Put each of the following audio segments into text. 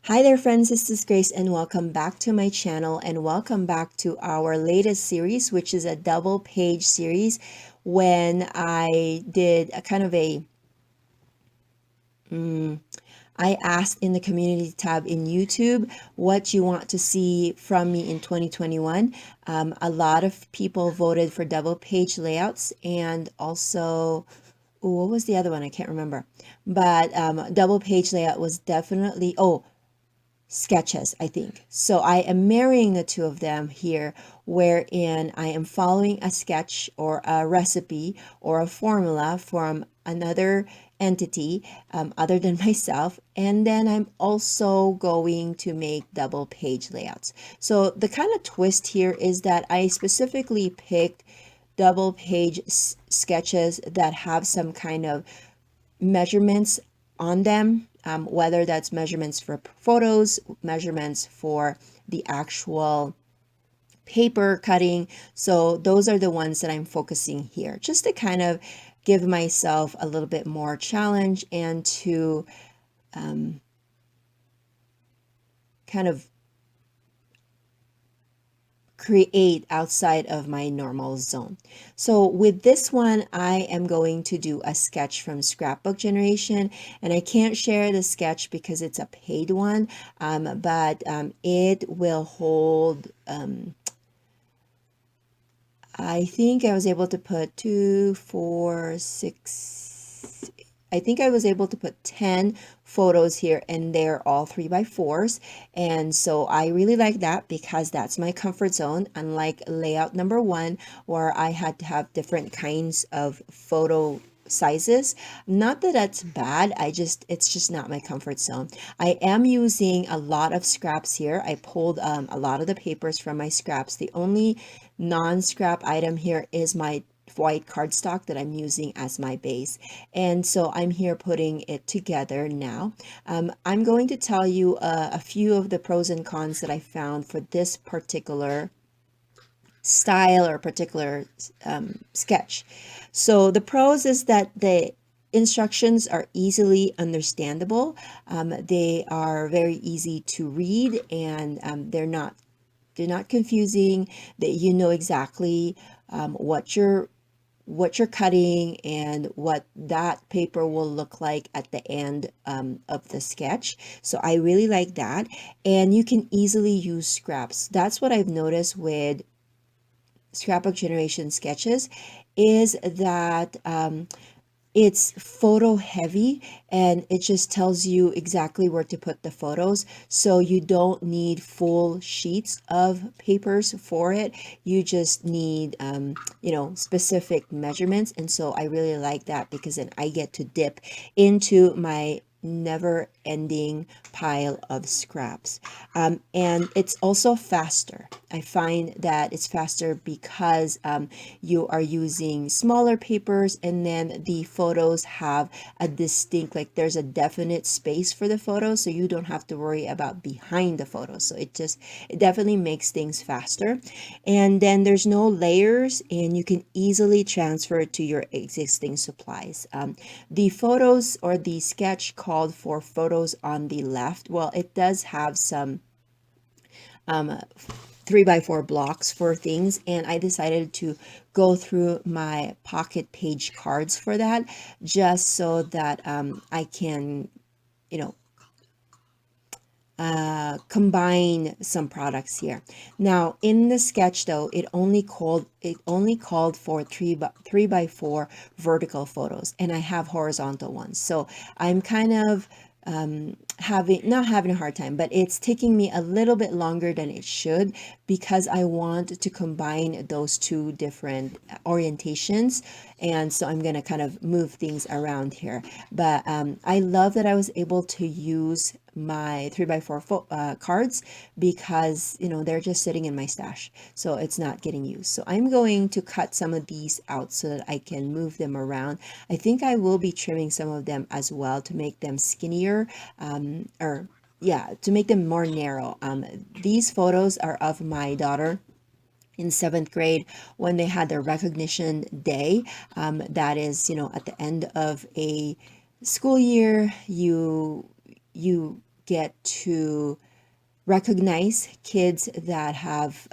Hi there, friends. This is Grace, and welcome back to my channel, and welcome back to our latest series, which is a double page series. When I did a kind of a, I asked in the community tab in YouTube what you want to see from me in 2021. A lot of people voted for double page layouts, and also, what was the other one? I can't remember. But double page layout was definitely, sketches, I think. So I am marrying the two of them here, wherein I am following a sketch or a recipe or a formula from another entity other than myself. And then I'm also going to make double page layouts. So the kind of twist here is that I specifically picked double page sketches that have some kind of measurements on them, whether that's measurements for photos, measurements for the actual paper cutting. So those are the ones that I'm focusing here, just to kind of give myself a little bit more challenge and to kind of create outside of my normal zone. So with this one, I am going to do a sketch from scrapbook generation, and I can't share the sketch because it's a paid one, but it will hold, I think I was able to put 2, 4, 6, I think I was able to put 10 photos here, and they're all 3x4s. And so I really like that because that's my comfort zone, unlike layout number 1, where I had to have different kinds of photo sizes. Not that that's bad, it's just not my comfort zone. I am using a lot of scraps here. I pulled a lot of the papers from my scraps. The only non-scrap item here is my white cardstock that I'm using as my base. And so I'm here putting it together now. I'm going to tell you a few of the pros and cons that I found for this particular style or particular sketch. So the pros is that the instructions are easily understandable. They are very easy to read, and they're not confusing. That you know exactly what you're cutting and what that paper will look like at the end of the sketch. So I really like that, and you can easily use scraps. That's what I've noticed with scrapbook generation sketches, is that it's photo heavy, and it just tells you exactly where to put the photos, so you don't need full sheets of papers for it. You just need specific measurements. And so I really like that, because then I get to dip into my never ending pile of scraps. And it's also faster. I find that it's faster because you are using smaller papers, and then the photos have a distinct, like there's a definite space for the photos, so you don't have to worry about behind the photos. So it definitely makes things faster. And then there's no layers, and you can easily transfer it to your existing supplies. The photos, or the sketch called for photos on the left, well, it does have some 3x4 blocks for things, and I decided to go through my pocket page cards for that, just so that I can, you know, combine some products here. Now in the sketch though, it only called for 3x4 vertical photos, and I have horizontal ones. So I'm kind of not having a hard time, but it's taking me a little bit longer than it should, because I want to combine those two different orientations. And so I'm going to kind of move things around here. But I love that I was able to use my 3x4 cards, because they're just sitting in my stash, so it's not getting used. So I'm going to cut some of these out so that I can move them around. I think I will be trimming some of them as well to make them skinnier, or yeah, to make them more narrow. These photos are of my daughter in seventh grade, when they had their recognition day. That is, at the end of a school year, you get to recognize kids that have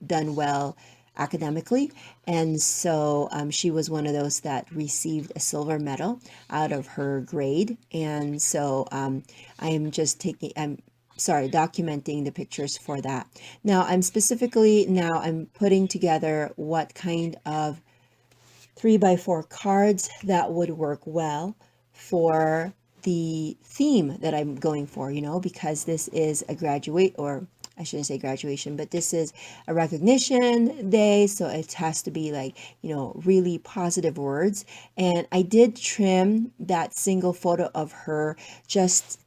done well academically. And so she was one of those that received a silver medal out of her grade. And so I'm documenting the pictures for that. Now I'm putting together what kind of 3x4 cards that would work well for the theme that I'm going for, because this is a graduate, or I shouldn't say graduation, but this is a recognition day. So it has to be like, really positive words. And I did trim that single photo of her just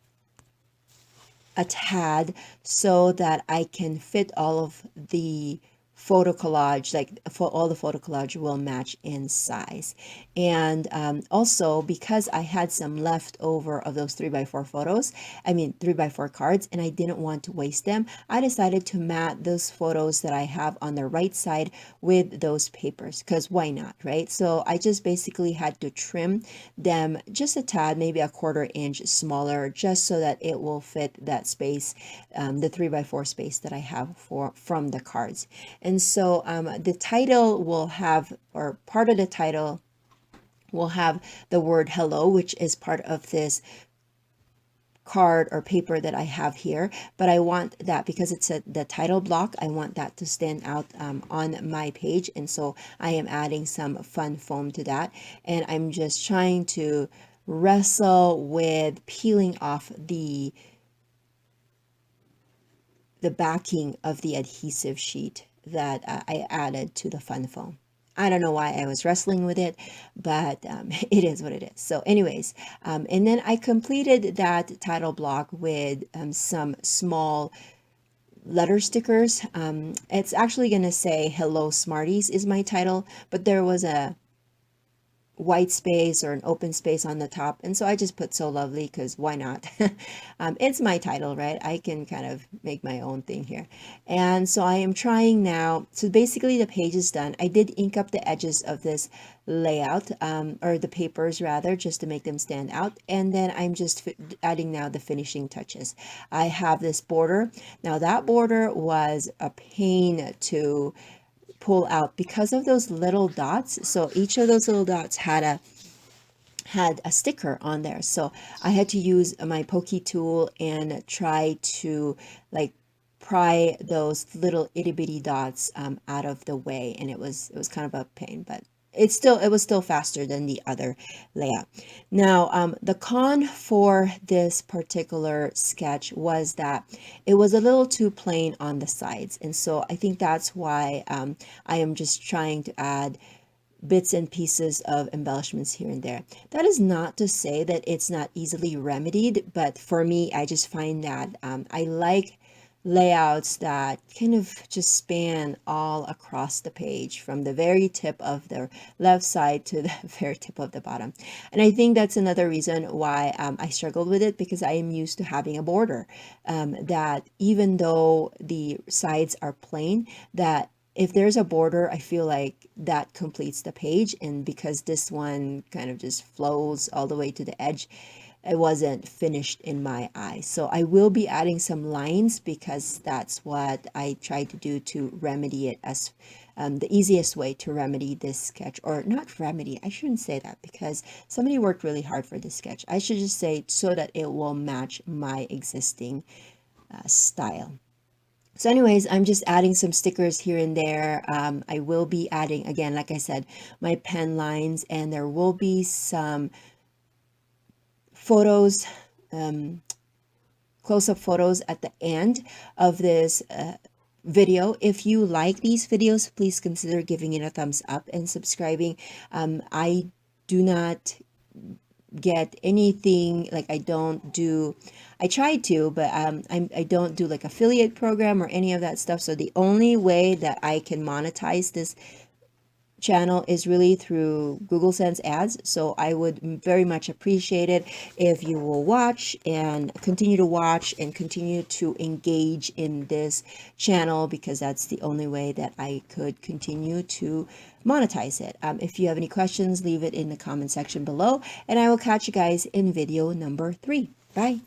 a tad so that I can fit all of the photo collage, like for all the photo collage will match in size. And also because I had some leftover of those 3x4 photos, 3x4 cards, and I didn't want to waste them, I decided to mat those photos that I have on the right side with those papers, because why not, right? So I just basically had to trim them just a tad, maybe a 1/4 inch smaller, just so that it will fit that space, the 3x4 space that I have from the cards. And so the title will have, or part of the title will have the word hello, which is part of this card or paper that I have here, but I want that, because it's the title block, I want that to stand out on my page. And so I am adding some fun foam to that, and I'm just trying to wrestle with peeling off the backing of the adhesive sheet that I added to the fun foam. I don't know why I was wrestling with it, but it is what it is. So anyways, and then I completed that title block with some small letter stickers. It's actually going to say Hello Smarties is my title, but there was a white space or an open space on the top, and so I just put So Lovely, because why not? It's my title, right? I can kind of make my own thing here. And so I am trying now, so basically the page is done. I did ink up the edges of this layout, or the papers rather, just to make them stand out, and then I'm just adding now the finishing touches. I have this border. Now that border was a pain to pull out because of those little dots. So each of those little dots had a sticker on there. So I had to use my pokey tool and try to like pry those little itty bitty dots out of the way, and it was kind of a pain, but it was still faster than the other layout. Now, the con for this particular sketch was that it was a little too plain on the sides. And so I think that's why I am just trying to add bits and pieces of embellishments here and there. That is not to say that it's not easily remedied, but for me, I just find that I like layouts that kind of just span all across the page, from the very tip of the left side to the very tip of the bottom. And I think that's another reason why I struggled with it, because I am used to having a border that, even though the sides are plain, that if there's a border, I feel like that completes the page. And because this one kind of just flows all the way to the edge, it wasn't finished in my eyes. So I will be adding some lines, because that's what I tried to do to remedy it, as the easiest way to remedy this sketch. Or not remedy, I shouldn't say that, because somebody worked really hard for this sketch. I should just say so that it will match my existing style. So anyways, I'm just adding some stickers here and there. I will be adding, again, like I said, my pen lines, and there will be some photos, close-up photos at the end of this video. If you like these videos, please consider giving it a thumbs up and subscribing. I do not get anything, like I try to, but I don't do like affiliate program or any of that stuff. So the only way that I can monetize this channel is really through Google Sends ads. So I would very much appreciate it if you will watch and continue to engage in this channel, because that's the only way that I could continue to monetize it. If you have any questions, leave it in the comment section below, and I will catch you guys in video number 3. Bye.